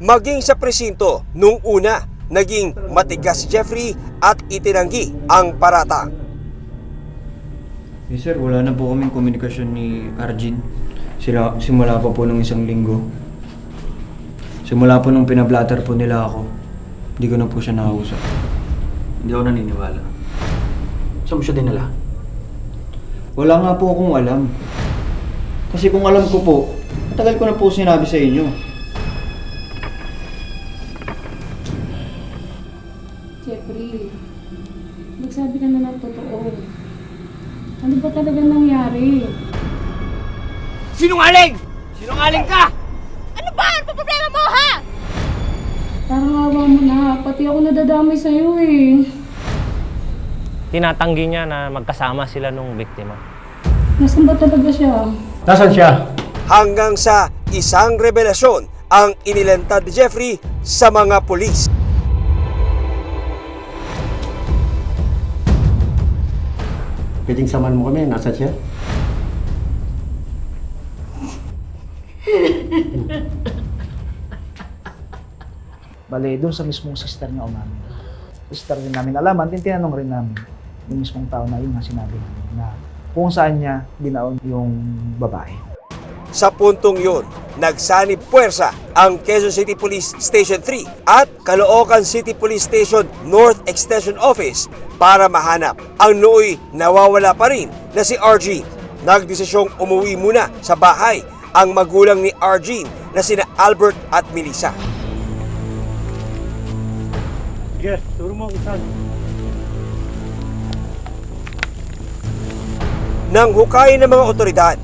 Maging sa presinto, nung una, naging matigas si Jeffrey at itinanggi ang paratang. Eh sir, wala na po kaming komunikasyon ni Arjun. Simula pa po nung isang linggo. Simula po nung pinablatter po nila ako, hindi ko na po siya nakausap. Hindi ako naniniwala. Saan mo siya dinala? Wala nga po akong alam. Kasi kung alam ko po, matagal ko na po sinabi sa inyo. Jeffrey, magsabi ka na ng totoo. Ano ba talaga nangyari? Sinungaling! Sinungaling ka! Ano ba? Ano pa problema mo, ha? Parang awa mo na. Pati ako nadadamay sa'yo eh. Tinatanggi niya na magkasama sila nung biktima. Nasaan ba talaga siya? Nasaan siya? Hanggang sa isang revelasyon ang inilantad ni Jeffrey sa mga pulis. Pwedeng samahan mo kami. Nasaan siya? Bale, doon sa mismong sister niya umamin. Sister rin namin alaman, tinanong rin namin yung mismong tao na yun na sinabi namin na kung saan niya binaon yung babae. Sa puntong yun, nagsanib puwersa ang Quezon City Police Station 3 at Caloocan City Police Station North Extension Office para mahanap ang nooy nawawala pa rin na si Arjun. Nagdesisyong umuwi muna sa bahay ang magulang ni Arjun na sina Albert at Melissa. Yes, turo mo kung saan. Nang hukayin ng mga otoridad